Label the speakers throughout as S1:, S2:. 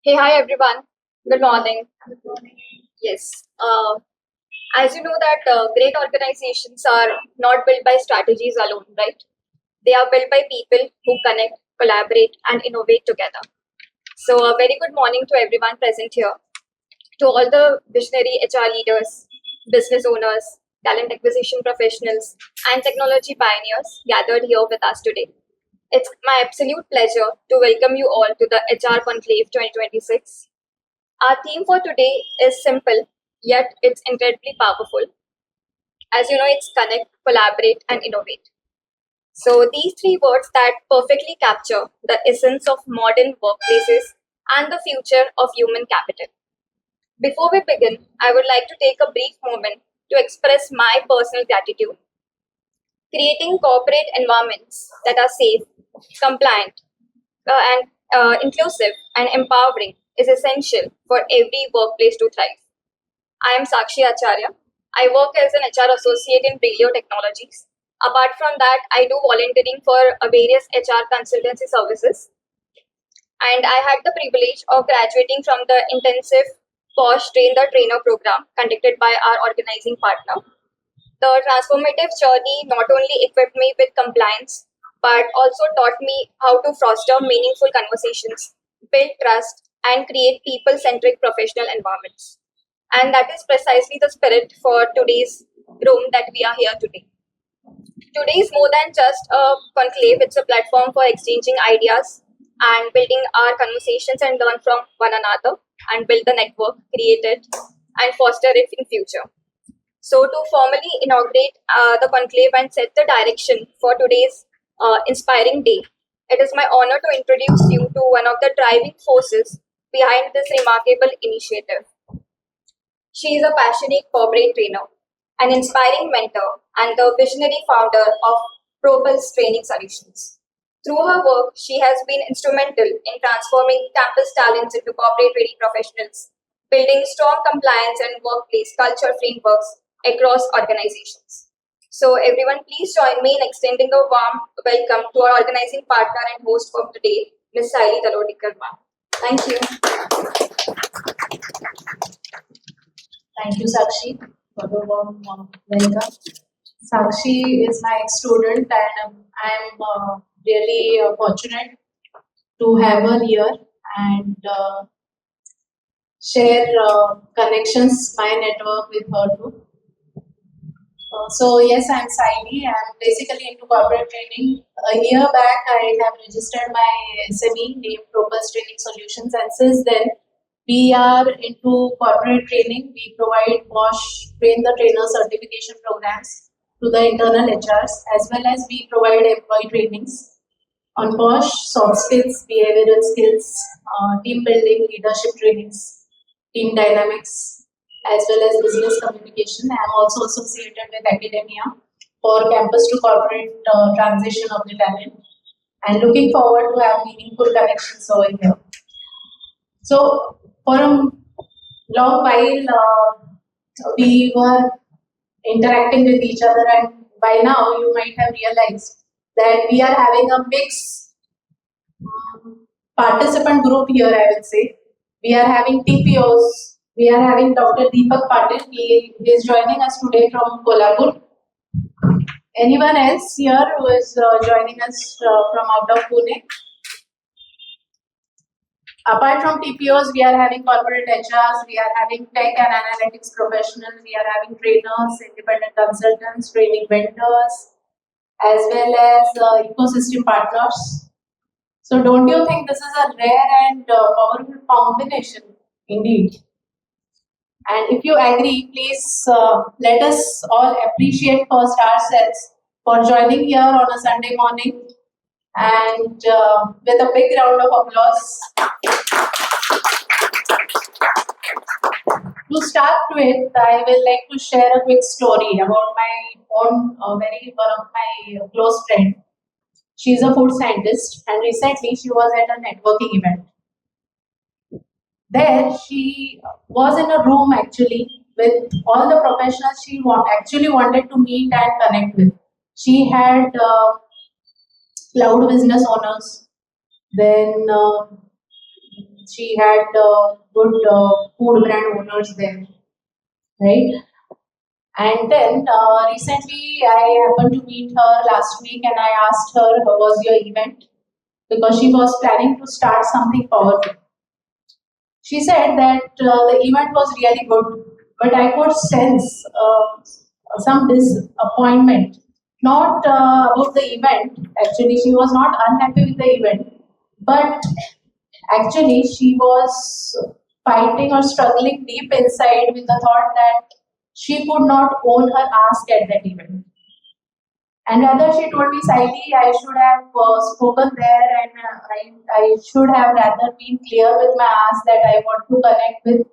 S1: Hey, hi everyone. Good morning. Yes. As you know that great organizations are not built by strategies alone, right? They are built by people who connect, collaborate, and innovate together. So, a very good morning to everyone present here, to all the visionary HR leaders, business owners, talent acquisition professionals, and technology pioneers gathered here with us today. It's my absolute pleasure to welcome you all to the HR Conclave 2026. Our theme for today is simple, yet it's incredibly powerful. As you know, it's connect, collaborate, and innovate. So, these three words that perfectly capture the essence of modern workplaces and the future of human capital. Before we begin, I would like to take a brief moment to express my personal gratitude. Creating corporate environments that are safe, compliant, and inclusive and empowering is essential for every workplace to thrive. I am Sakshi Acharya. I work as an HR associate in Brilio Technologies. Apart from that, I do volunteering for various HR consultancy services. And I had the privilege of graduating from the intensive POSH Train the Trainer program conducted by our organizing partner. The transformative journey not only equipped me with compliance, but also taught me how to foster meaningful conversations, build trust, and create people centric professional environments. And that is precisely the spirit for today's room that we are here today. Today is more than just a conclave, it's a platform for exchanging ideas and building our conversations and learn from one another and build the network, create it, and foster it in future. So, to formally inaugurate the conclave and set the direction for today's inspiring day, it is my honor to introduce you to one of the driving forces behind this remarkable initiative. She is a passionate corporate trainer, an inspiring mentor, and the visionary founder of Propulse Training Solutions. Through her work, she has been instrumental in transforming campus talents into corporate ready professionals, building strong compliance and workplace culture frameworks across organizations. So, everyone, please join me in extending a warm welcome to our organizing partner and host for today, Ms. Saili Talodikar ma'am. Thank you.
S2: Thank you, Sakshi, for the warm welcome. Sakshi is my student, and I'm really fortunate to have her here and share connections, my network with her too. So yes, I'm Saili. I'm basically into corporate training. A year back, I have registered my SME named Propulse Training Solutions, and since then, we are into corporate training. We provide POSH Train the Trainer certification programs to the internal HRs, as well as we provide employee trainings on POSH, soft skills, behavioral skills, team building, leadership trainings, team dynamics, as well as business communication. I am also associated with academia for campus to corporate transition of the talent, and looking forward to have meaningful connections over here. So for a long while, we were interacting with each other, and by now you might have realized that we are having a mixed participant group here, I will say. We are having TPOs. We are having Dr. Deepak Patil. He is joining us today from Kolhapur. Anyone else here who is joining us from out of Pune? Apart from TPOs, we are having corporate HRs, we are having tech and analytics professionals, we are having trainers, independent consultants, training vendors, as well as ecosystem partners. So don't you think this is a rare and powerful combination indeed? And if you agree, please let us all appreciate first ourselves for joining here on a Sunday morning, and with a big round of applause. To start with, I will like to share a quick story about my own one of my close friend. She is a food scientist, and recently she was at a networking event. There, she was in a room actually with all the professionals she actually wanted to meet and connect with. She had cloud business owners, then she had good food brand owners there, right? And then recently I happened to meet her last week and I asked her, how was your event? Because she was planning to start something powerful. She said that the event was really good, but I could sense some disappointment. Not about the event, actually, she was not unhappy with the event, but actually, she was fighting or struggling deep inside with the thought that she could not own her ask at that event. And rather, she told me, Saili, I should have spoken there and I should have rather been clear with my ask that I want to connect with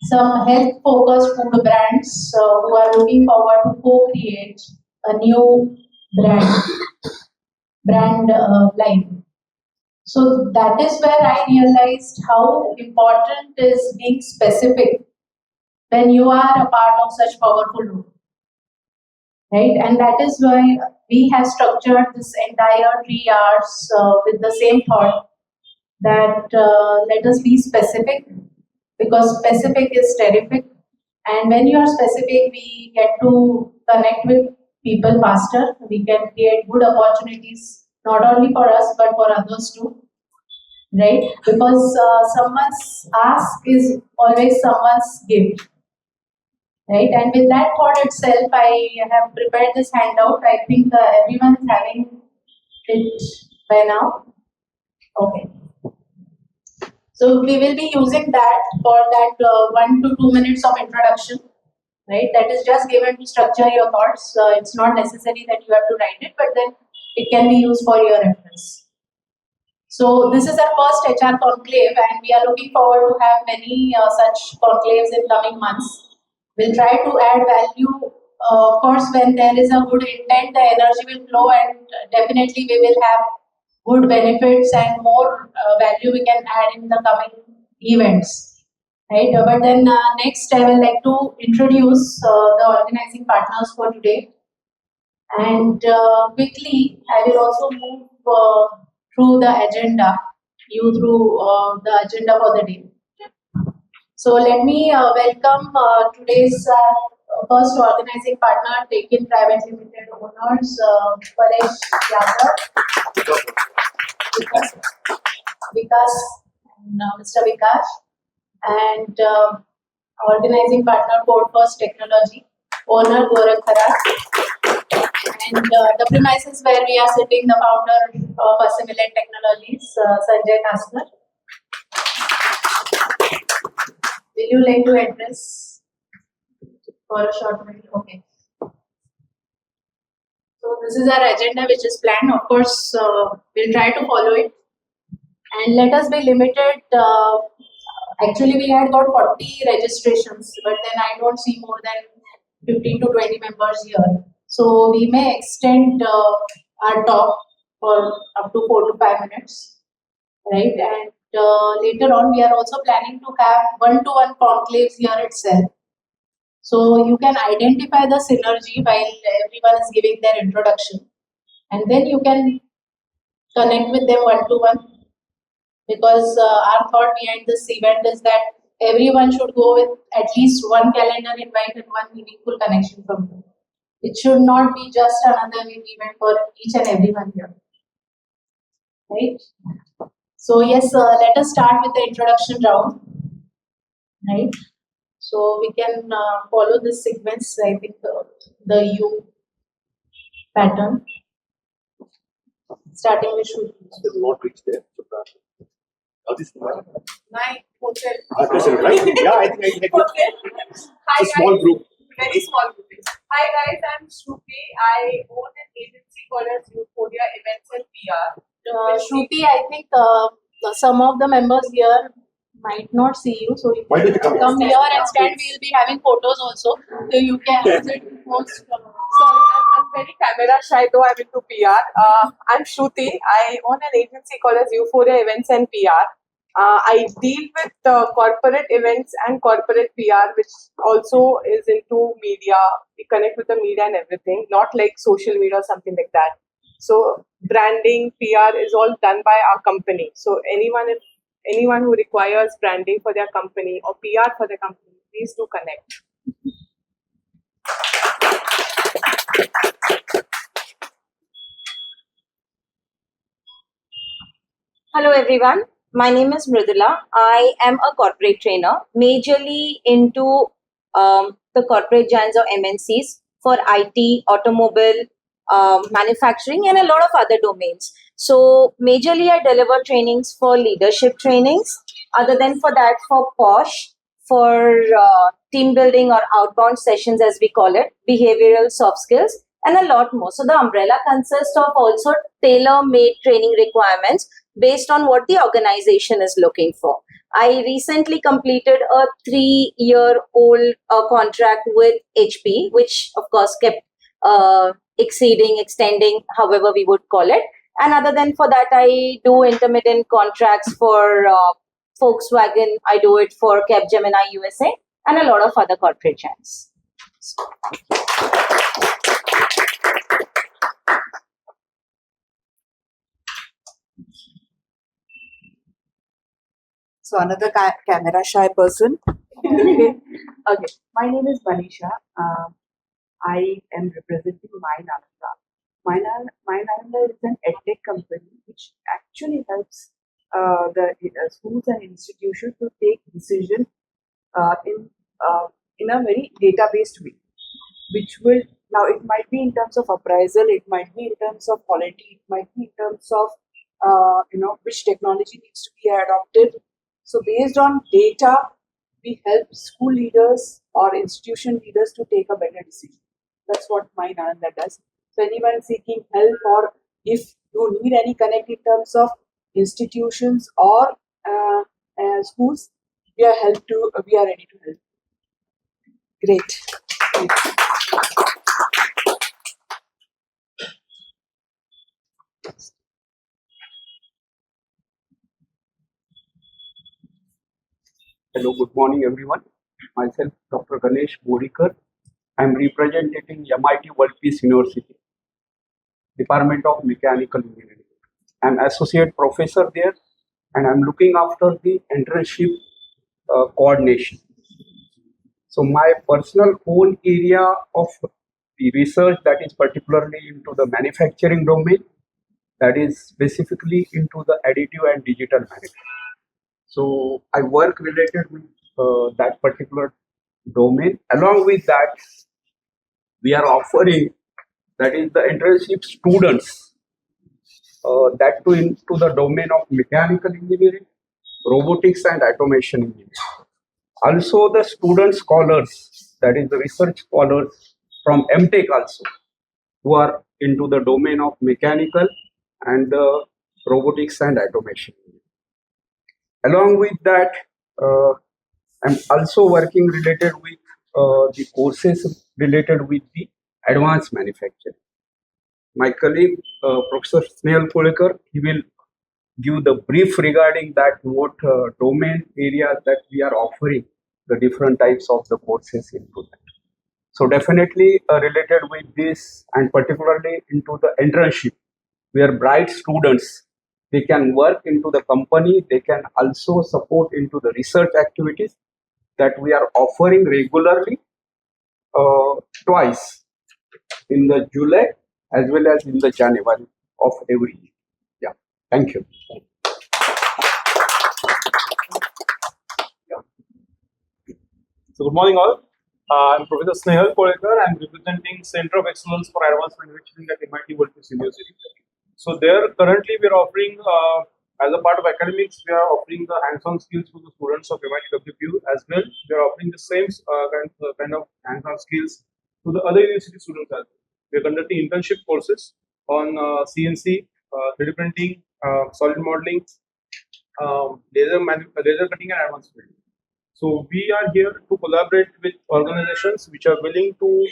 S2: some health focused food brands who are looking forward to co create a new brand line. So that is where I realized how important is being specific when you are a part of such powerful role, right? And that is why we have structured this entire 3 hours with the same thought that let us be specific because specific is terrific. And when you are specific, we get to connect with people faster. We can create good opportunities not only for us but for others too, right? Because someone's ask is always someone's gift, right? And with that thought itself, I have prepared this handout. I think everyone is having it by now. Okay. So we will be using that for that 1 to 2 minutes of introduction, right? That is just given to structure your thoughts. It's not necessary that you have to write it, but then it can be used for your reference. So this is our first HR conclave, and we are looking forward to have many such conclaves in coming months. We'll try to add value. Of course, when there is a good intent, the energy will flow, and definitely we will have good benefits and more value we can add in the coming events. Right? But then next, I will like to introduce the organizing partners for today. And quickly, I will also move through the agenda, through the agenda for the day. So let me welcome today's first organizing partner, Taken Private Limited owners, Paresh Yadav, Vikas, and Mr. Vikas, and organizing partner, Code Technology, owner Gorakh Kharat. And the premises where we are sitting, the founder of Assimilate Technologies, Sanjay Kaskar. Will you like to address for a short while? Okay. So this is our agenda which is planned. Of course, we'll try to follow it. And let us be limited. Actually, we had got 40 registrations, but then I don't see more than 15 to 20 members here. So we may extend our talk for up to 4 to 5 minutes, right? And later on, we are also planning to have one-to-one conclaves here itself. So you can identify the synergy while everyone is giving their introduction, and then you can connect with them one-to-one. Because our thought behind this event is that everyone should go with at least one calendar invite and one meaningful connection from you. It should not be just another event for each and everyone here. Right? So yes, let us start with the introduction round. Right? So we can follow this sequence, I think the U pattern. Starting with Shruti.
S3: Still not reached there. Oh, this is
S4: Nine. Okay.
S3: yeah, I think
S4: Okay. Hi,
S3: it's a small
S4: guys.
S3: group.
S4: Very small group. Hi guys, I'm Shruti. I own an agency called as Euphoria Events and PR.
S2: Shruti, I think some of the members here might not see you, so you
S3: Why don't you come
S2: here and stand. We will be having photos also, so you can sit most.
S4: Sorry, I'm very camera shy though I'm into PR. I'm Shruti. I own an agency called as Euphoria Events and PR. I deal with corporate events and corporate PR, which also is into media. We connect with the media and everything, not like social media or something like that. So branding, PR is all done by our company. So anyone, if anyone who requires branding for their company or PR for their company, please do connect.
S5: Hello everyone, my name is Mridula. I am a corporate trainer, majorly into the corporate giants or MNCs for IT, automobile, manufacturing, and a lot of other domains. So majorly I deliver trainings for leadership trainings. Other than for that, for POSH, for team building or outbound sessions as we call it, behavioral soft skills, and a lot more. So the umbrella consists of also tailor-made training requirements based on what the organization is looking for. I recently completed a 3-year-old contract with HP, which of course kept extending, however we would call it. And other than for that, I do intermittent contracts for Volkswagen. I do it for Capgemini USA and a lot of other corporate giants.
S6: So another camera shy person. Okay, my name is Manisha. I am representing MyNalanda. MyNalanda is an edtech company which actually helps the schools and institutions to take decision in a very data-based way, which will now it might be in terms of appraisal, it might be in terms of quality, it might be in terms of which technology needs to be adopted. So based on data, we help school leaders or institution leaders to take a better decision. That's what MyNalanda does. So anyone seeking help, or if you need any connect in terms of institutions or schools, we are ready to help. Great.
S7: Hello, good morning everyone. Myself, Dr. Ganesh Bodikar. I am representing MIT World Peace University, Department of Mechanical Engineering. I am associate professor there, and I am looking after the internship coordination. So my personal whole area of the research that is particularly into the manufacturing domain, that is specifically into the additive and digital manufacturing. So I work related with that particular domain. Along with that, we are offering, that is the internship students, that too into the domain of mechanical engineering, robotics and automation engineering. Also the student scholars, that is the research scholars from MTech also, who are into the domain of mechanical and the robotics and automation. Along with that, I'm also working related with the courses related with the advanced manufacturing. My colleague, Professor Snehal Kolekar, he will give the brief regarding that what domain areas that we are offering, the different types of the courses into that. So definitely related with this, and particularly into the internship, where bright students, they can work into the company, they can also support into the research activities that we are offering regularly twice, in the July as well as in the January of every year. Yeah, thank you.
S8: So good morning all. I'm Professor Snehal Kolekar. I'm representing Center of Excellence for Advanced Manufacturing at MIT World Peace University. So there currently we are offering, as a part of academics, we are offering the hands-on skills to the students of MIT WPU as well. We are offering the same kind of hands-on skills to the other university students as well. We are conducting internship courses on CNC, 3D printing, solid modeling, laser cutting and advanced welding. So we are here to collaborate with organizations which are willing to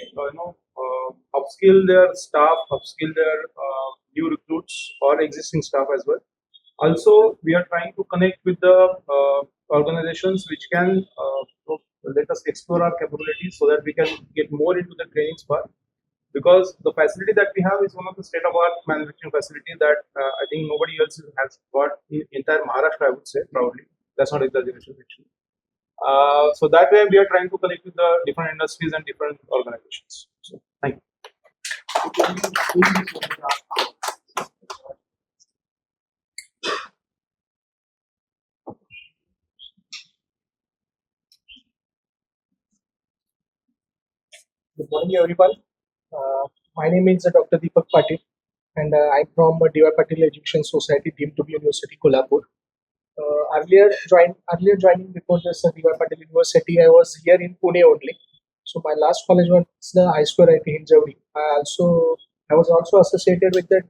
S8: upskill their staff, upskill their new recruits or existing staff as well. Also, we are trying to connect with the organizations which can let us explore our capabilities so that we can get more into the trainings part. because the facility that we have is one of the state-of-art manufacturing facility that I think nobody else has got in entire Maharashtra, I would say, probably. That's not exaggeration, actually. So that way we are trying to connect with the different industries and different organizations. So thank you.
S9: Good morning, everyone. My name is Dr. Deepak Patil, and I'm from D.Y. Patil Education Society, deemed to be University Kolhapur. Earlier joining before this D.Y. Patil University, I was here in Pune only. So my last college was the I2IT in Javri. I was also associated with the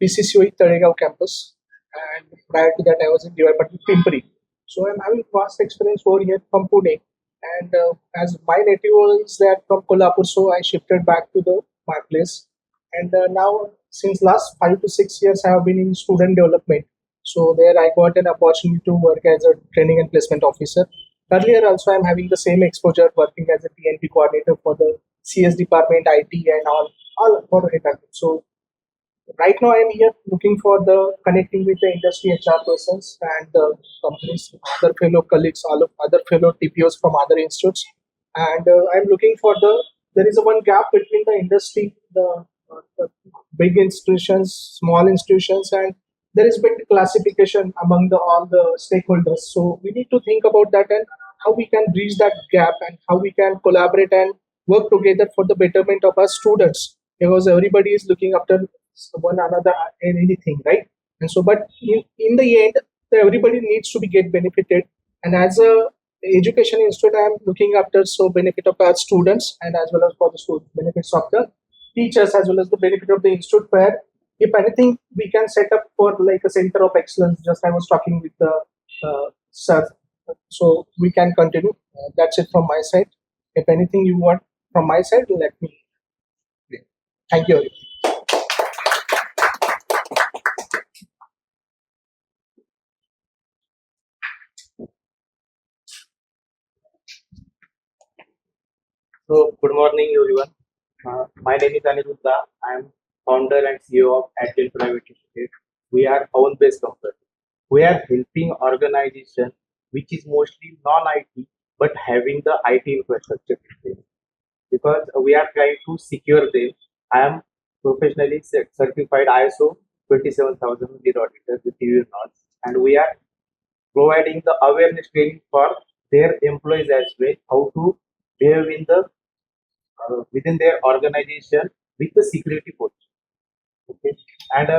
S9: PCCOE Talegaon campus, and prior to that, I was in D.Y. Patil Pimpri. So I'm having vast experience over here from Pune. And as my native is that from Kolhapur, so I shifted back to my place. And now, since last 5 to 6 years, I have been in student development. So there, I got an opportunity to work as a training and placement officer. Earlier, also, I'm having the same exposure working as a TNP coordinator for the CS department, IT, and all for it. So right now, I'm here looking for the connecting with the industry HR persons and the companies, other fellow colleagues, all of other fellow TPOs from other institutes, and I'm looking for there is a one gap between the industry, the big institutions, small institutions, and there is bit classification among all the stakeholders. So we need to think about that and how we can bridge that gap and how we can collaborate and work together for the betterment of our students, because everybody is looking after one another in anything, right? And so, but in the end, everybody needs to be get benefited. And as a education institute, I am looking after benefit of our students and as well as for the benefits of the teachers as well as the benefit of the institute. Where, if anything, we can set up for like a center of excellence. Just I was talking with the sir, so we can continue. That's it from my side. If anything you want from my side, let me. Thank you.
S10: So, good morning, everyone. My name is Aniruddha. I am founder and CEO of Advent Private Limited. We are home-based company. We are helping organization which is mostly non-IT but having the IT infrastructure in place. Because we are trying to secure them. I am professionally certified ISO 27000 lead auditor with EU norms, and we are providing the awareness training for their employees as well, how to behave in the within their organization with the security posture. Okay, and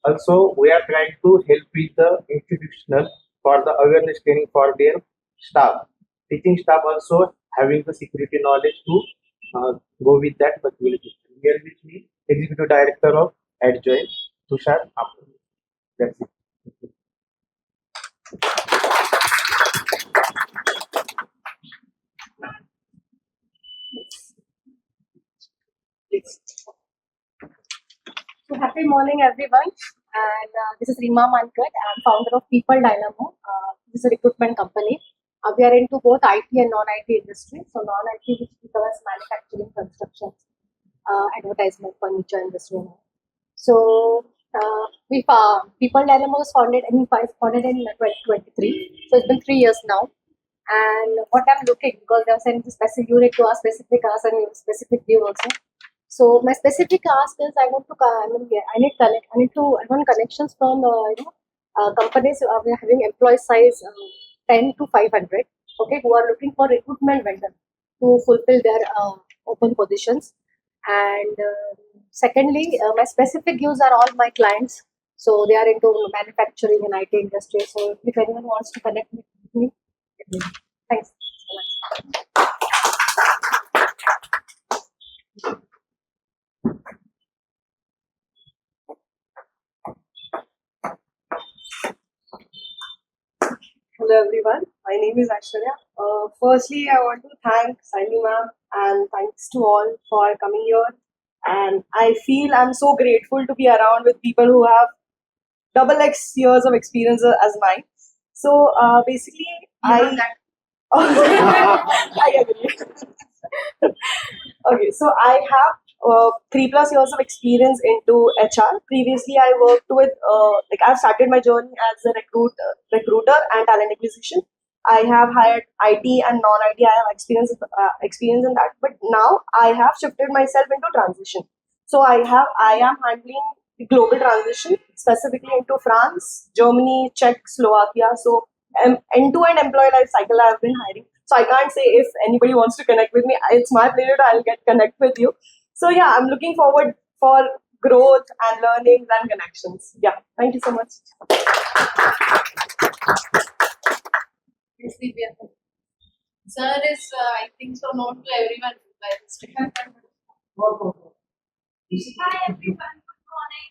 S10: also we are trying to help with the institutional for the awareness training for their staff, teaching staff also having the security knowledge to go with that particular system. Here with me, Executive Director of Adjoin, Tushar Amar. That's it.
S11: So happy morning, everyone. And this is Rima Mankat. I'm founder of People Dynamo. This is a recruitment company. We are into both IT and non-IT industry. So non-IT, which covers manufacturing, construction, advertisement, furniture industry. So People Dynamo was founded in 2023. So it's been 3 years now. And what I'm looking, because they are saying specific, you need to ask specific ask and specific view also. So my specific ask is I want connections from companies who are having employee size 10 to 500. Okay, who are looking for recruitment vendor to fulfill their open positions. And secondly, my specific views are all my clients. So they are into manufacturing and IT industry. So if anyone wants to connect with me, thanks so much.
S12: Hello everyone, my name is Aishwarya. Firstly, I want to thank Sandy ma'am and thanks to all for coming here. And I feel I'm so grateful to be around with people who have double X years of experience as mine. So basically, I agree. Okay, so I have 3+ years of experience into HR. Previously, I worked with I've started my journey as a recruiter and talent acquisition. I have hired IT and non-IT. I have experience in that. But now I have shifted myself into transition. So I am handling the global transition, specifically into France, Germany, Czech, Slovakia. So end-to-end employee life cycle I have been hiring. So I can't say if anybody wants to connect with me. It's my pleasure. I'll get connect with you. So yeah, I'm looking forward for growth and learnings and connections. Yeah, thank you so much.
S2: Yes, Divya. Sir is, I think so, known to everyone by this time.
S1: Hi everyone, good morning.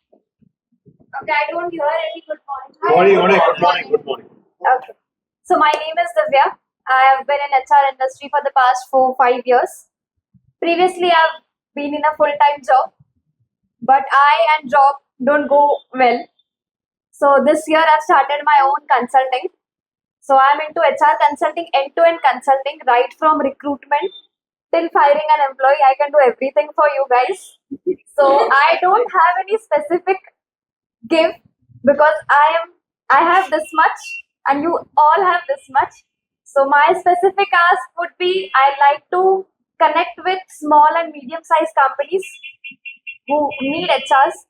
S1: Okay, I don't hear any good morning.
S3: Good morning.
S1: Okay. So my name is Divya. I have been in HR industry for the past 4-5 years. Previously, I've been in a full-time job, but I and job don't go well. So this year, I've started my own consulting. So I'm into HR consulting, end-to-end consulting, right from recruitment till firing an employee. I can do everything for you guys. So I don't have any specific give because I have this much and you all have this much. So my specific ask would be I like to connect with small and medium-sized companies who need HRs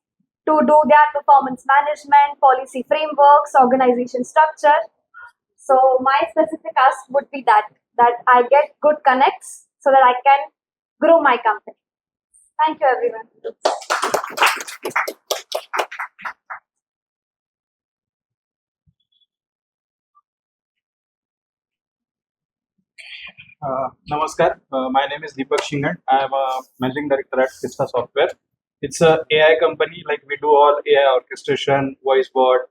S1: to do their performance management, policy frameworks, organization structure. So my specific ask would be that I get good connects so that I can grow my company. Thank you, everyone.
S8: Namaskar. My name is Deepak Shingan. I am a managing director at Vista Software. It's a AI company. Like we do all AI orchestration, voice bot,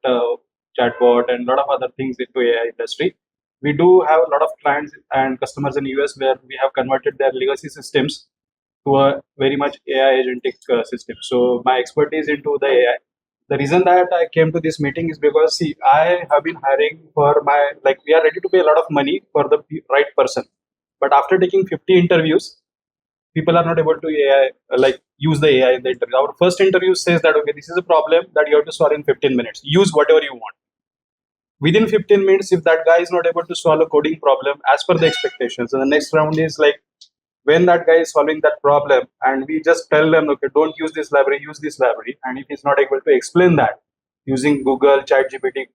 S8: chatbot, and a lot of other things into AI industry. We do have a lot of clients and customers in US where we have converted their legacy systems to a very much AI agentic system. So my expertise into the AI. The reason that I came to this meeting is because see, I have been hiring for we are ready to pay a lot of money for the right person. But after taking 50 interviews, people are not able to use the AI in the interview. Our first interview says that, okay, this is a problem that you have to solve in 15 minutes. Use whatever you want. Within 15 minutes, if that guy is not able to solve a coding problem as per the expectations, and the next round is like when that guy is solving that problem and we just tell them, okay, don't use this library, use this library. And if he's not able to explain that using Google, ChatGPT,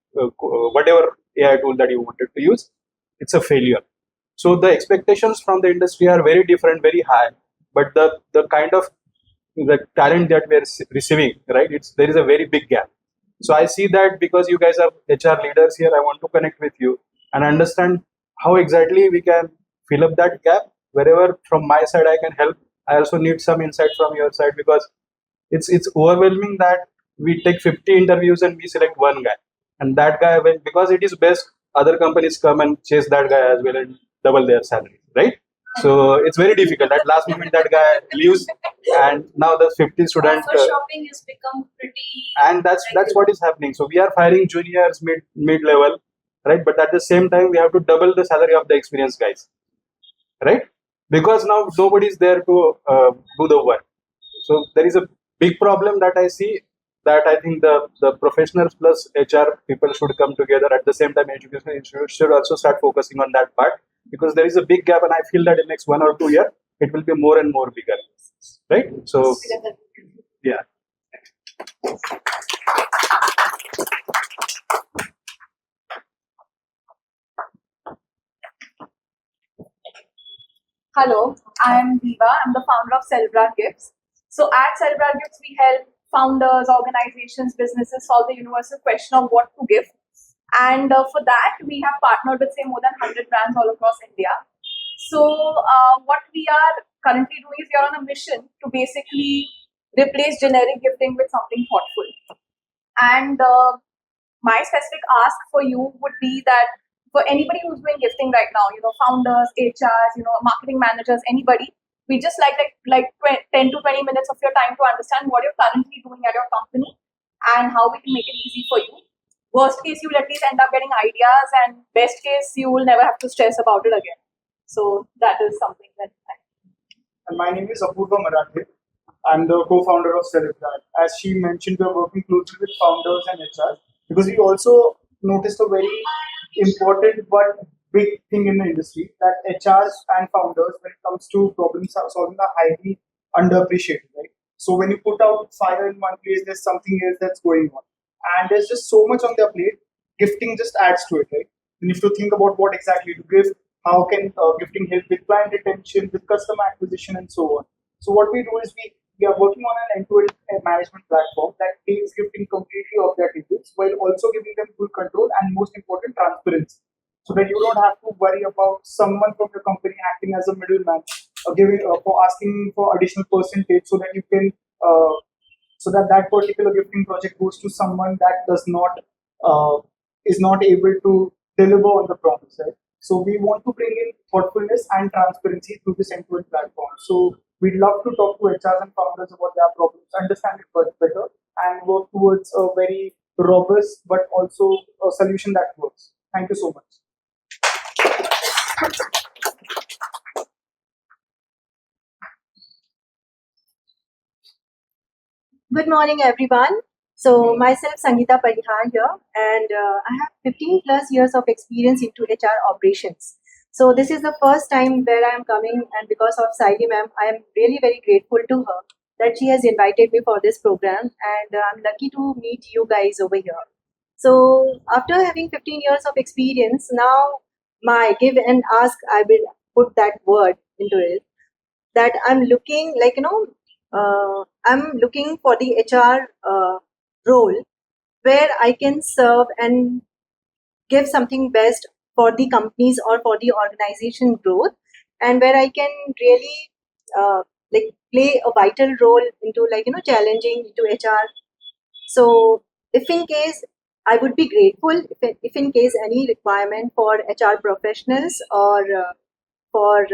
S8: whatever AI tool that you wanted to use, it's a failure. So the expectations from the industry are very different, very high, but the kind of the talent that we are receiving, right? There is a very big gap. So I see that because you guys are HR leaders here, I want to connect with you and understand how exactly we can fill up that gap. Wherever from my side I can help, I also need some insight from your side because it's overwhelming that we take 50 interviews and we select one guy, and that guy will, because it is best, other companies come and chase that guy as well and double their salary, right? So it's very difficult. At last moment, that guy leaves, and now the 50 student
S2: Shopping has become pretty.
S8: And that's what is happening. So we are firing juniors, mid level, right? But at the same time, we have to double the salary of the experienced guys, right? Because now nobody is there to do the work. So there is a big problem that I see, that I think the professionals plus HR people should come together. At the same time, education institutes should also start focusing on that part, because there is a big gap, and I feel that in next 1 or 2 years it will be more and more bigger, right? So yeah.
S13: Hello, I am Diva. I'm the founder of Celebra Gifts. So at Celebra Gifts, we help founders, organizations, businesses solve the universal question of what to give. And for that, we have partnered with, say, more than 100 brands all across India. So what we are currently doing is we are on a mission to basically replace generic gifting with something thoughtful. And my specific ask for you would be that for anybody who's doing gifting right now, founders, HRs, marketing managers, anybody, we just like 10 to 20 minutes of your time to understand what you're currently doing at your company and how we can make it easy for you. Worst case, you will at least end up getting ideas, and best case, you will never have to stress about it again. So that is something that
S9: And my name is Apurva Marathe.
S8: I'm the co-founder of CareerGrowth. As she mentioned, we're working closely with founders and HR because we also noticed a very important but big thing in the industry that HRs and founders, when it comes to problem solving, are highly underappreciated, right? So when you put out fire in one place, there's something else that's going on, and there's just so much on their plate. Gifting just adds to it, right? You need to think about what exactly to give. How can gifting help with client retention, with customer acquisition, and so on. So what we do is we are working on an end-to-end management platform that takes gifting completely off their tables while also giving them full control and, most important, transparency, so that you don't have to worry about someone from your company acting as a middleman or giving for asking for additional percentage, so that you can so that that particular gifting project goes to someone that does not is not able to deliver on the promise, right? So we want to bring in thoughtfulness and transparency through this end-to-end platform. So we'd love to talk to HRs and founders about their problems, understand it much better, and work towards a very robust but also a solution that works. Thank you so much.
S11: Good morning, everyone. So myself, Sangeeta Parihar here, and I have 15 plus years of experience into HR operations. So this is the first time where I am coming, and because of Saili ma'am, I am really very grateful to her that she has invited me for this program, and I'm lucky to meet you guys over here. So after having 15 years of experience, now my give and ask, I will put that word into it, that I'm looking I'm looking for the HR role where I can serve and give something best for the companies or for the organization growth, and where I can really play a vital role into challenging into HR. So if in case, I would be grateful if in case any requirement for HR professionals or for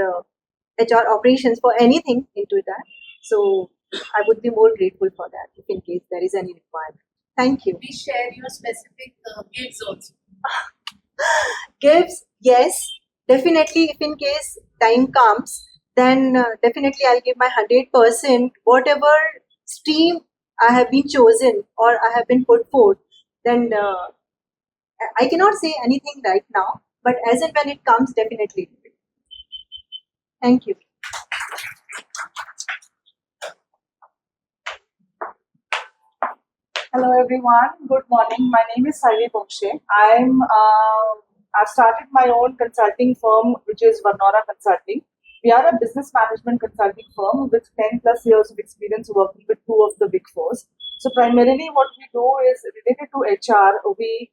S11: HR operations for anything into that. So I would be more grateful for that if in case there is any requirement. Thank you.
S2: Please share your specific gigs also.
S11: Gives, yes, definitely. If in case time comes, then definitely I'll give my 100%. Whatever stream I have been chosen or I have been put forth, then I cannot say anything right now. But as and when it comes, definitely. Thank you.
S4: Hello everyone. Good morning. My name is Saili Bokshe. I've started my own consulting firm, which is Varnora Consulting. We are a business management consulting firm with 10 plus years of experience working with two of the big fours. So primarily what we do is related to HR. We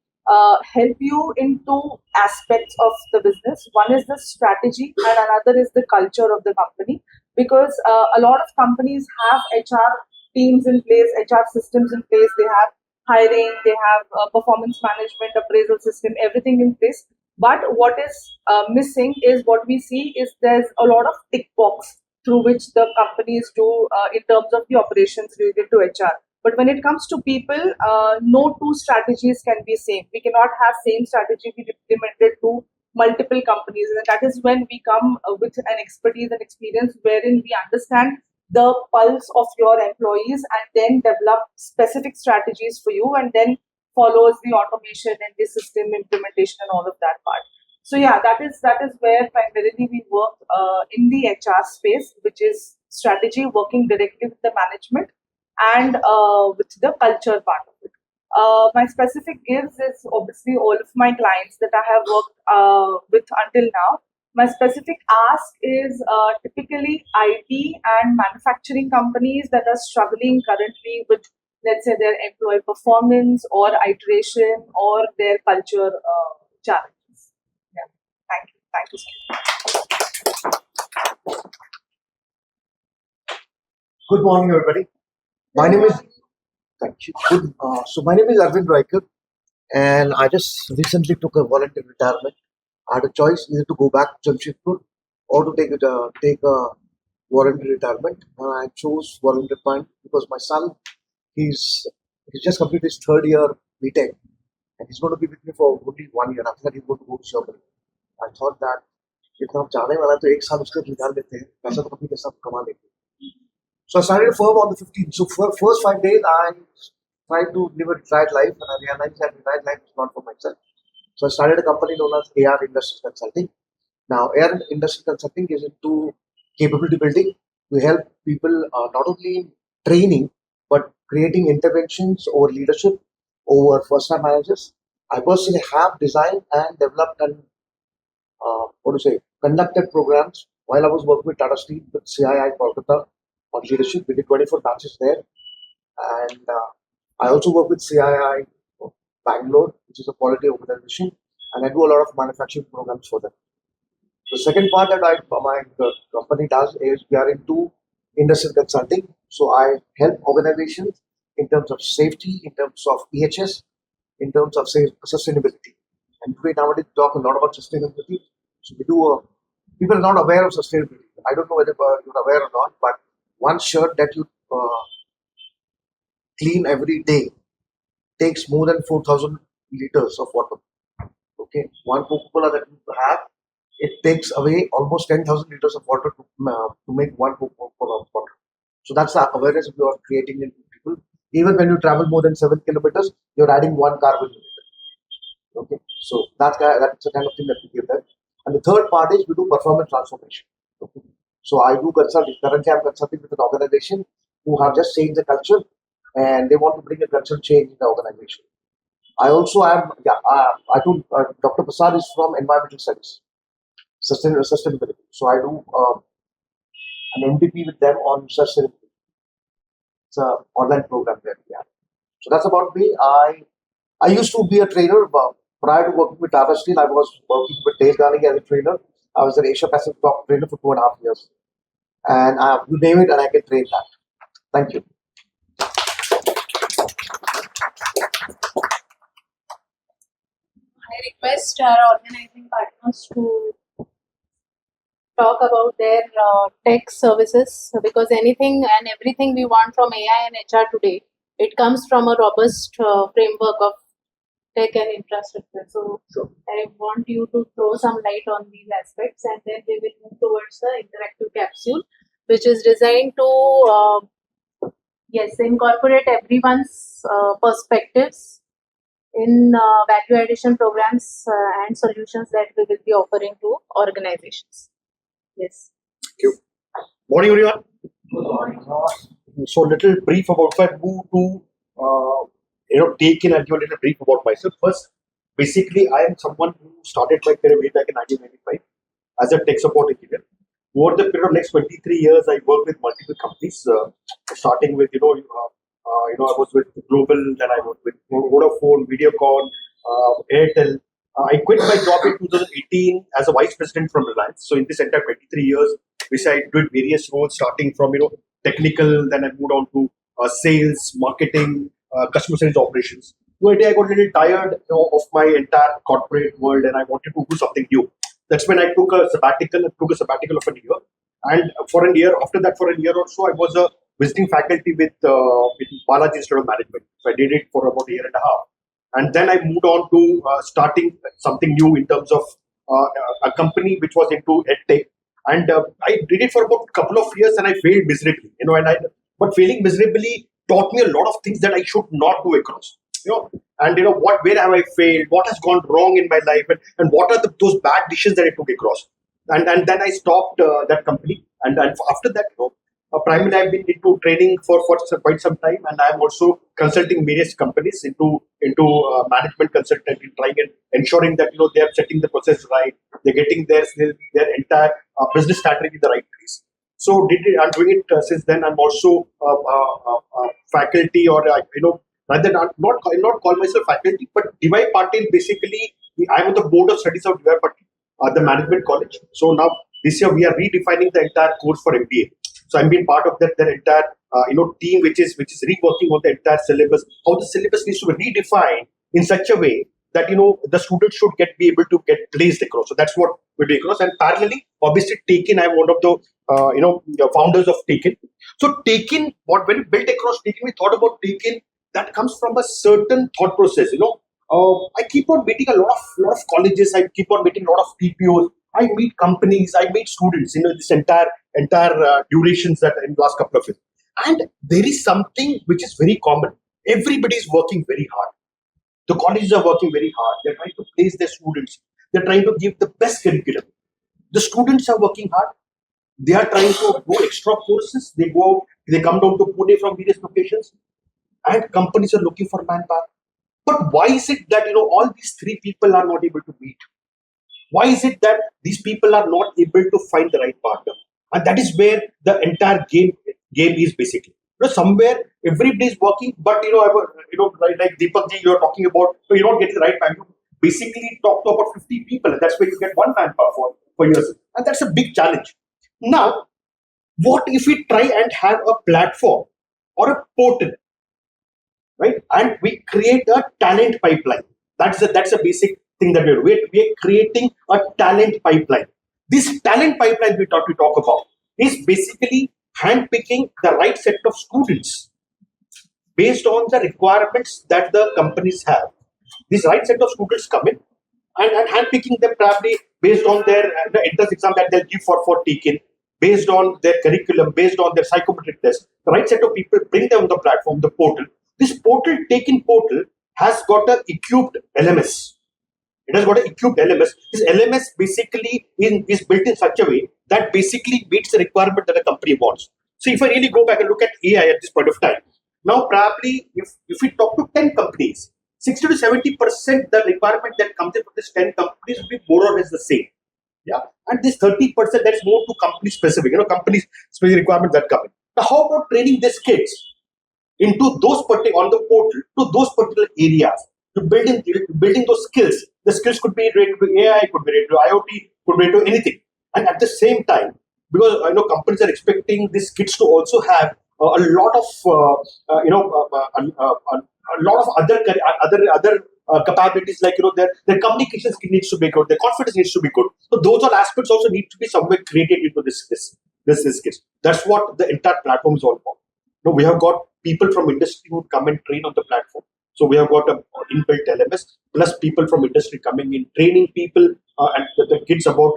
S4: help you in two aspects of the business. One is the strategy and another is the culture of the company, because a lot of companies have HR teams in place, HR systems in place. They have hiring, they have performance management, appraisal system, everything in place. But what is missing is, what we see is there's a lot of tick box through which the companies do in terms of the operations related to HR. But when it comes to people, no two strategies can be same. We cannot have same strategy be implemented to multiple companies, and that is when we come with an expertise and experience wherein we understand the pulse of your employees and then develop specific strategies for you, and then follows the automation and the system implementation and all of that part. So yeah, that is where primarily we work in the HR space, which is strategy, working directly with the management and with the culture part of it. My specific gives is obviously all of my clients that I have worked with until now. My specific ask is typically IT and manufacturing companies that are struggling currently with, let's say, their employee performance or iteration or their culture challenges. Yeah, thank you. Thank you so much.
S14: Good morning, everybody. My name is my name is Arvind Raikar, and I just recently took a voluntary retirement. I had a choice either to go back to Jamshedpur or to take a voluntary retirement, and I chose voluntary retirement because my son, he's just completed his third year BTech, and he's going to be with me for only 1 year. After that, he's going to go to Sherman. I thought that if हम जाने वाला तो एक साल उसके निकाल लेते हैं, पैसा तो कभी के सब कमा लेंगे. So I started a firm on the 15th. So for first 5 days, I tried to live a retired life, and I realized that retired life is not for myself. So I started a company known as AR Industry Consulting. Now, AR Industry Consulting is into capability building. We help people not only in training, but creating interventions over leadership, over first-time managers. I personally have designed and developed and conducted programs while I was working with Tata Steel with CII Kolkata on leadership. We did 24 batches there, and I also work with CII Bangalore, which is a quality organization, and I do a lot of manufacturing programs for them. The second part that my company does is we are into industry consulting. So I help organizations in terms of safety, in terms of EHS, in terms of sustainability. And today nowadays we talk a lot about sustainability. So we do. People are not aware of sustainability. I don't know whether you're aware or not, but one shirt that you clean every day takes more than 4,000 liters of water. Okay, one Coca-Cola that you have, it takes away almost 10,000 liters of water to make one Coca-Cola of water. So that's the awareness we are creating in people. Even when you travel more than 7 kilometers, you're adding one carbon unit. Okay, so that's the kind of thing that we give them. And the third part is we do performance transformation. Okay, so I do consulting. Currently, I'm consulting with an organization who have just changed the culture, and they want to bring a cultural change in the organization. I also am. I do. Dr. Prasad is from environmental studies, sustainability. So I do an MDP with them on sustainability. It's an online program there. Yeah. So that's about me. I used to be a trainer, but prior to working with Tata Steel, I was working with Dale Carnegie as a trainer. I was an Asia Pacific top trainer for 2.5 years. And you name it, and I can train that. Thank you.
S2: I request our organizing partners to talk about their tech services, because anything and everything we want from AI and HR today, it comes from a robust framework of tech and infrastructure. So I want you to throw some light on these aspects, and then we will move towards the interactive capsule, which is designed to incorporate everyone's perspectives in value addition programs and solutions that we will be offering to organizations. Yes.
S3: Thank you. Morning, everyone. So, little brief about. If I move to take in and give a little brief about myself. First, basically, I am someone who started my career way back in 1995 as a tech support engineer. Over the period of next 23 years, I worked with multiple companies, starting with I was with Global, then I worked with Vodafone, Videocon, Airtel. I quit my job in 2018 as a vice president from Reliance. So in this entire 23 years, which I did various roles, starting from technical, then I moved on to sales, marketing, customer service operations. One day I got a little tired of my entire corporate world, and I wanted to do something new. That's when I took a sabbatical. of a year, and for a year after that, for a year or so, I was a visiting faculty with Balaji Institute of Management. So I did it for about a year and a half. And then I moved on to starting something new in terms of a company which was into edtech. And I did it for about a couple of years, and I failed miserably. But failing miserably taught me a lot of things that I should not do across. Where have I failed? What has gone wrong in my life? And what are those bad decisions that I took across? And then I stopped that company. And after that, primarily I've been into training for quite some time, and I'm also consulting various companies into management consulting, trying and ensuring that they are setting the process right, they're getting their entire business strategy in the right place. So I'm doing it since then. I'm also faculty, or rather not call myself faculty, but DY Patil. Basically, I'm on the board of studies of DY Patil, the management college. So now this year we are redefining the entire course for MBA. So I'm being part of their entire team, which is reworking on the entire syllabus. How the syllabus needs to be redefined in such a way that the students should be able to get placed across. So that's what we're doing across. And parallelly, obviously, Taken. I'm one of the founders of Taken. So Taken, when we built across Taken, we thought about Taken. That comes from a certain thought process. I keep on meeting a lot of colleges. I keep on meeting a lot of TPOs. I meet companies. I meet students. This entire durations that in the last couple of years. And there is something which is very common. Everybody is working very hard. The colleges are working very hard. They're trying to place their students. They're trying to give the best curriculum. The students are working hard. They are trying to go extra courses. They come down to Pune from various locations, and companies are looking for manpower. But why is it that all these three people are not able to meet? Why is it that these people are not able to find the right partner? And that is where the entire game is basically. Somewhere everybody is working, but like Deepak ji, you're talking about, you're not getting the right time. You basically talk to about 50 people, and that's where you get one manpower for yourself, and that's a big challenge. Now, what if we try and have a platform or a portal, right? And we create a talent pipeline. That's a basic thing that we're creating a talent pipeline. This talent pipeline we talk about is basically handpicking the right set of students based on the requirements that the companies have. This right set of students come in and handpicking them probably based on their the entrance exam that they'll give for taking, based on their curriculum, based on their psychometric test. The right set of people, bring them on the platform, the portal. This portal has got an equipped LMS. It has got an equipped LMS. This LMS basically is built in such a way that basically meets the requirement that a company wants. So if I really go back and look at AI at this point of time, now probably if we talk to 10 companies, 60 to 70% the requirement that comes in from these 10 companies will be more or less the same. Yeah, and this 30% that's more to company specific, company specific requirements that come in. Now, how about training these kids into those on the portal to those particular areas, to building those skills? The skills could be related to AI, could be related to IoT, could be related to anything. And at the same time, because I know companies are expecting these kids to also have a lot of a lot of other capabilities, like their communication skill needs to be good, their confidence needs to be good. So those are aspects also need to be somewhere created into this skills. That's what the entire platform is all about. We have got people from industry who come and train on the platform. So we have got an inbuilt LMS plus people from industry coming in, training people and the kids about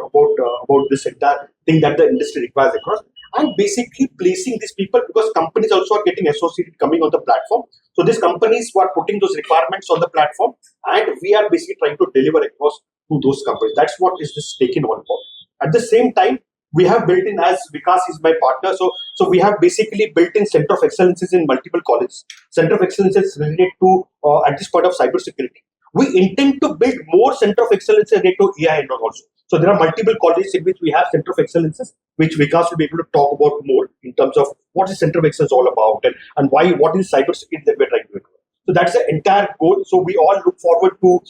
S3: this entire thing that the industry requires across, and basically placing these people, because companies also are getting associated coming on the platform. So these companies who are putting those requirements on the platform, and we are basically trying to deliver across to those companies. That's what is this taken on board. At the same time, we have built in, as Vikas is my partner, so we have basically built in Center of Excellences in multiple colleges. Center of Excellences related to, at this point of cybersecurity. We intend to build more Center of Excellences related to AI also. So there are multiple colleges in which we have Center of Excellences, which Vikas will be able to talk about more in terms of what is Center of Excellence all about, and what is cybersecurity that we're trying to do. So that's the entire goal. So we all look forward to,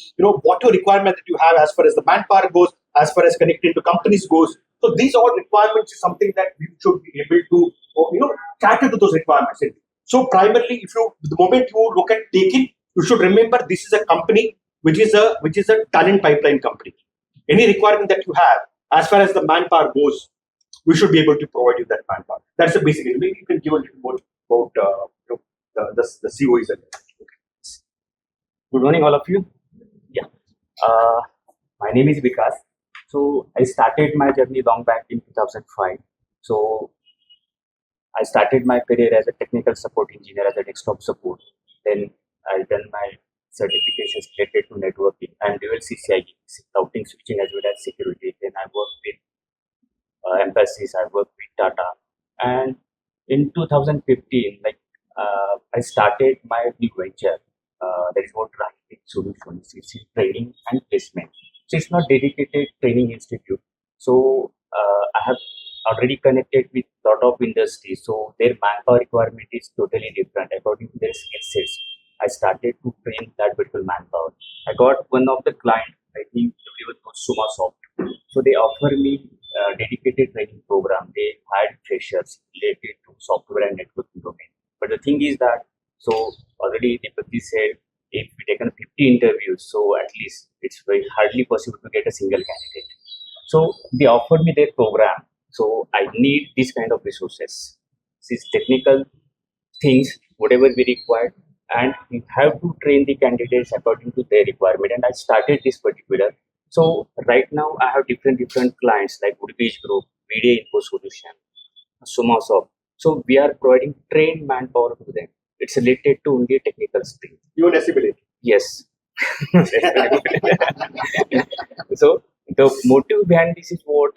S3: what your requirement that you have as far as the manpower goes, as far as connecting to companies goes. So these all requirements is something that we should be able to, cater to those requirements. So primarily, the moment you look at taking, you should remember this is a company which is a talent pipeline company. Any requirement that you have, as far as the manpower goes, we should be able to provide you that manpower. That's the basic. Maybe you can give a little more about the COEs.
S15: Good morning, all of you. Yeah, my name is Vikas. So I started my journey long back in 2005. So I started my career as a technical support engineer, as a desktop support. Then I done my certifications related to networking and dual CCIE, routing, switching, as well as security. Then I worked with embassies, I worked with Tata. And in 2015, I started my new venture. That is what Writing Solutions. It's in training and placement. So it's not dedicated training institute. So I have already connected with a lot of industries. So their manpower requirement is totally different according to their skill sets. I started to train that particular manpower. I got one of the clients, I think everyone knows Sumasoft. So they offer me a dedicated training program. They hired freshers related to software and networking domain. But the thing is that, so already Deepati said, if we taken 50 interviews, so at least it's very hardly possible to get a single candidate. So they offered me their program. So I need this kind of resources. These technical things, whatever we require, and we have to train the candidates according to their requirement. And I started this particular. So right now I have different clients like Woodbridge Group, Media Info Solution, Sumasoft. So we are providing trained manpower to them. It's related to only technical stream.
S3: You an SC
S15: Yes. So the motive behind this is what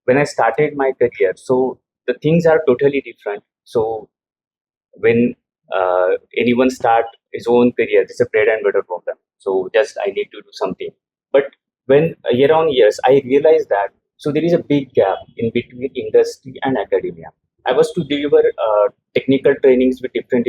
S15: when I started my career. So the things are totally different. So when anyone start his own career, it's a bread and butter problem. So just I need to do something. But when year on years, I realized that so there is a big gap in between industry and academia. I was to deliver technical trainings with different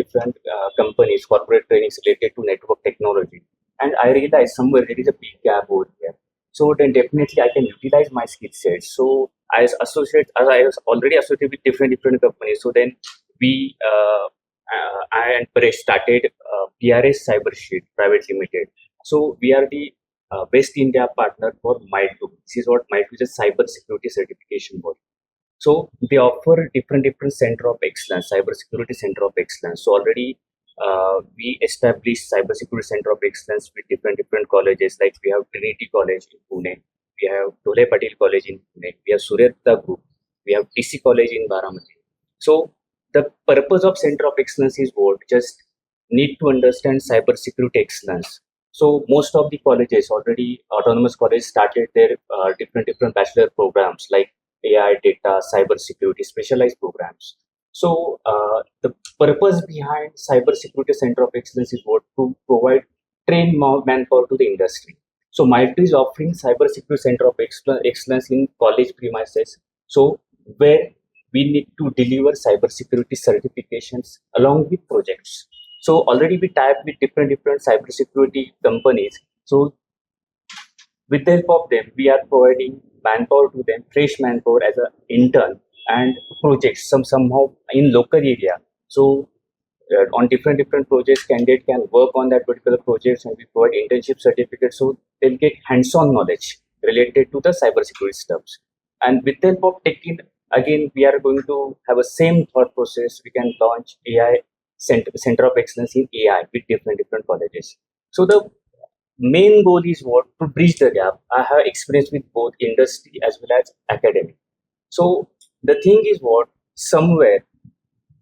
S15: companies, corporate trainings related to network technology, and I realized somewhere there is a big gap over here. So then definitely I can utilize my skill sets. So as I was already associated with different companies. So then we I and Paresh started PRS Cybersheet Private Limited. So we are the West India partner for MILE2. This is what MILE2 is, a cyber security certification body. So they offer different center of excellence, cybersecurity center of excellence. So already we established cybersecurity center of excellence with different colleges. Like we have Trinity College in Pune, we have Dole Patil College in Pune, we have Suryata Group, we have TC College in Baramati. So the purpose of center of excellence is what? Just need to understand cybersecurity excellence. So most of the colleges already, autonomous colleges started their different bachelor programs like AI, data, cybersecurity, specialized programs. So the purpose behind cybersecurity center of excellence is what? To provide trained manpower to the industry. So MILT is offering cybersecurity center of excellence in college premises. So where we need to deliver cybersecurity certifications along with projects. So already we tie up with different cybersecurity companies. So with the help of them, we are providing manpower to them, fresh manpower as an intern and projects somehow in local area. So on different projects, candidate can work on that particular projects, and we provide internship certificates, so they'll get hands-on knowledge related to the cybersecurity stuffs. And with the help of taking, again, we are going to have a same thought process. We can launch AI center of excellence in AI with different colleges. So the main goal is what? To bridge the gap. I have experience with both industry as well as academic. So the thing is what? Somewhere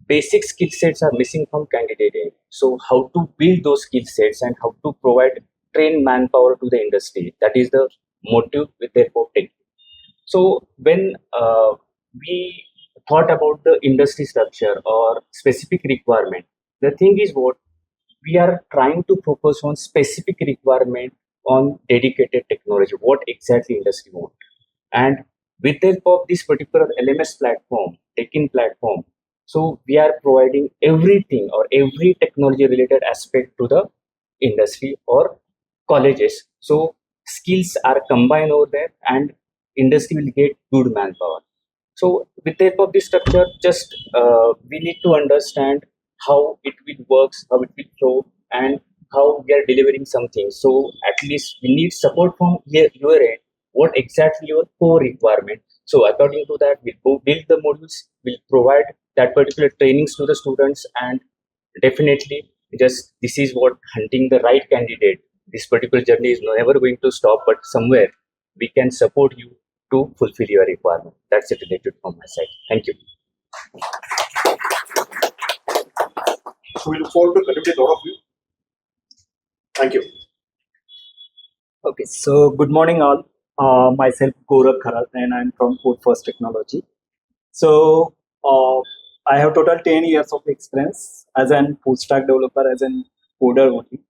S15: basic skill sets are missing from candidate A. So how to build those skill sets and how to provide trained manpower to the industry. That is the motive with their taking. So when we thought about the industry structure or specific requirement, the thing is what? We are trying to focus on specific requirement on dedicated technology, what exactly industry want. And with the help of this particular LMS platform, Tekin platform, so we are providing everything or every technology related aspect to the industry or colleges. So skills are combined over there and industry will get good manpower. So with the help of this structure, just we need to understand how it will works, how it will flow, and how we are delivering something. So at least we need support from your end. What exactly your core requirement? So according to that, we'll build the modules, we'll provide that particular trainings to the students, and definitely just this is what hunting the right candidate. This particular journey is never going to stop, but somewhere we can support you to fulfill your requirement. That's it related from my side. Thank you.
S3: So we look forward to connecting with all of you. Thank you.
S16: Okay, so good morning all. Myself Gaurav Kharat and I'm from CodeFirstAcademy. So I have total 10 years of experience as an full stack developer, as an coder only.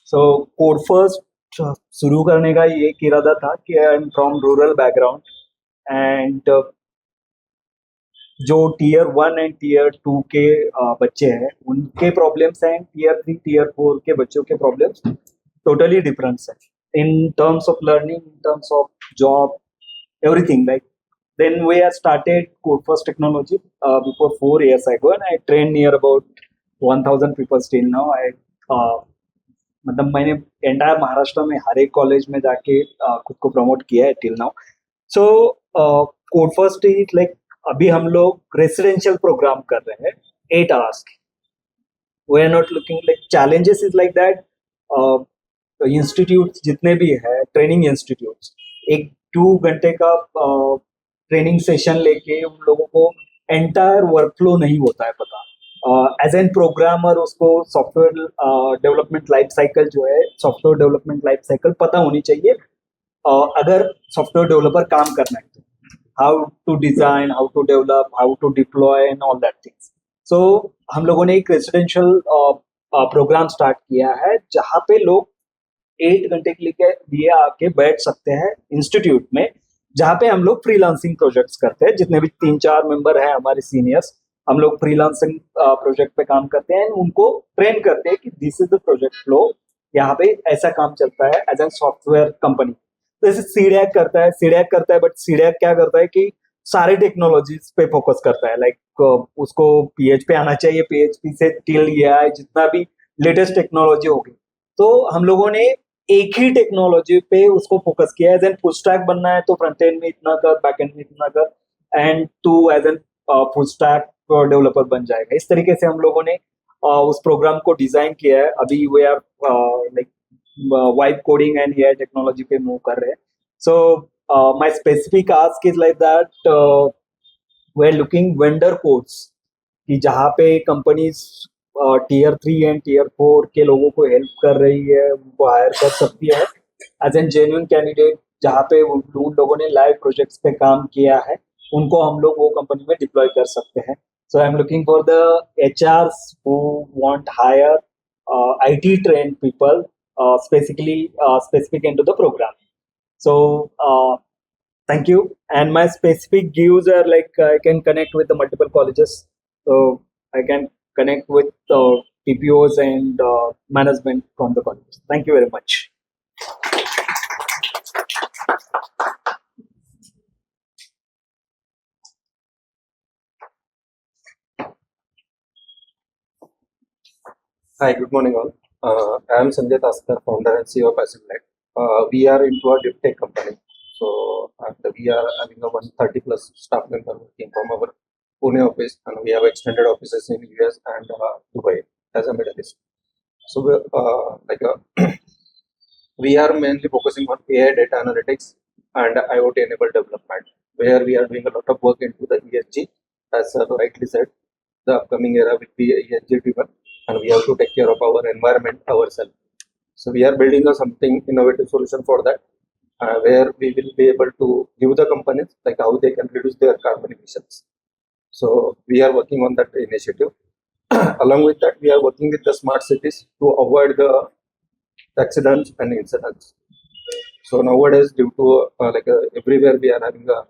S16: So CodeFirst शुरू करने का ये इरादा था कि I am from rural background and जो tier 1 and tear 2 के बच्चे हैं उनके प्रॉब्लम्स हैं, टीयर 3 टीयर 4 के बच्चों के प्रॉब्लम्स टोटली डिफरेंस है in terms of learning, in terms of job, everything. Like then we have started CodeFirstAcademy before 4 years ago, and I trained near about 1,000 people still now. मतलब मैंने entire Maharashtra में हर एक college में जाके खुद को promote किया है till now. So CodeFirst is like अभी हम लोग रेसिडेंशियल प्रोग्राम कर रहे हैं 8 hours. We are not looking like challenges is like that. Institute जितने भी है ट्रेनिंग इंस्टीट्यूट्स 1-2 घंटे का ट्रेनिंग सेशन लेके उन लोगों को एंटायर वर्कफ्लो नहीं होता है पता। एज एन प्रोग्रामर उसको सॉफ्टवेयर डेवलपमेंट लाइफ साइकिल जो है, सॉफ्टवेयर डेवलपमेंट लाइफ साइकिल पता होनी चाहिए अगर सॉफ्टवेयर डेवलपर काम करना है तो। How to design, how to develop, how to deploy and all that things. So हम लोगों ने एक रेसिडेंशियल प्रोग्राम स्टार्ट किया है जहाँ पे लोग 8 घंटे के लिए आके बैठ सकते हैं इंस्टीट्यूट में, जहाँ पे हम लोग फ्रीलांसिंग प्रोजेक्ट्स करते हैं। जितने भी 3-4 मेंबर हैं हमारे सीनियर्स, हम लोग फ्रीलांसिंग प्रोजेक्ट पे काम करते हैं, उनको ट्रेन करते हैं कि this is the project flow, यहाँ पे ऐसा काम चलता है एज एन सॉफ्टवेयर कंपनी। तो जैसे सीडैक करता है, बट सीडैक क्या करता है कि सारे टेक्नोलॉजीज पे फोकस करता है। लाइक उसको पीएचपी आना चाहिए, पीएचपी से टिल एआई जितना भी लेटेस्ट टेक्नोलॉजी होगी। तो हम लोगों ने एक ही टेक्नोलॉजी पे उसको फोकस किया है। एज एन फुल स्टैक बनना है तो फ्रंट एंड में इतना कर, बैक एंड में इतना कर, and to as an full stack developer बन जाएगा। इस तरीके से हम लोगों ने उस प्रोग्राम को डिजाइन किया है। अभी we are like vibe coding and AI technology पे मूव कर रहे हैं। So my specific ask is like that we are looking vendor codes कि जहाँ पे कंपनीज टीयर 3 एंड टीयर 4 के लोगों को हेल्प कर रही है, उनको हायर कर सकती है एज एन जेन्युइन कैंडिडेट। जहाँ पे उन लोगों ने लाइव प्रोजेक्ट्स पे काम किया है, उनको हम लोग वो कंपनी में डिप्लॉय कर सकते हैं। So I am looking for the HRs who want hire IT trained people specific into the program. So thank you. And my specific views are like I can connect with the multiple colleges, so I can connect with TPOs and management from the colleges. Thank you very much.
S17: Hi, good morning all. I am Sanjay Taskar, founder and CEO of HiringDrive. We are into a deep tech company. So we are having a 130 plus staff member working from our Pune office, and we have extended offices in US and Dubai as a Middle East. So we are mainly focusing on AI data analytics and IoT enabled development, where we are doing a lot of work into the ESG. As sir rightly said, the upcoming era will be ESG driven, and we have to take care of our environment ourselves. So we are building a something innovative solution for that, where we will be able to give the companies like how they can reduce their carbon emissions. So we are working on that initiative. Along with that, we are working with the smart cities to avoid the accidents and incidents. So nowadays, due to everywhere we are having a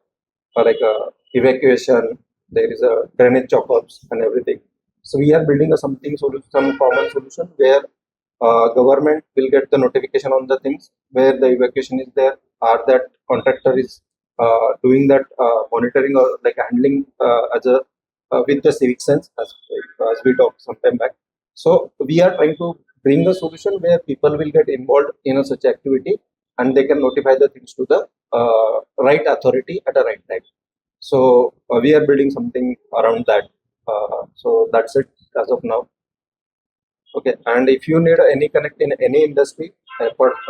S17: evacuation, there is a drainage chockups and everything. So we are building a some common solution where government will get the notification on the things where the evacuation is there, or that contractor is doing that monitoring or like handling as a with the civic sense, as we talked some time back. So we are trying to bring a solution where people will get involved in a such activity, and they can notify the things to the right authority at the right time. So we are building something around that. So that's it as of now. Okay, and if you need any connect in any industry,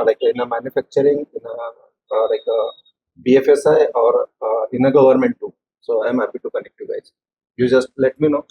S17: like in a manufacturing, in a like a BFSI, or in a government too, so I'm happy to connect you guys. You just let me know.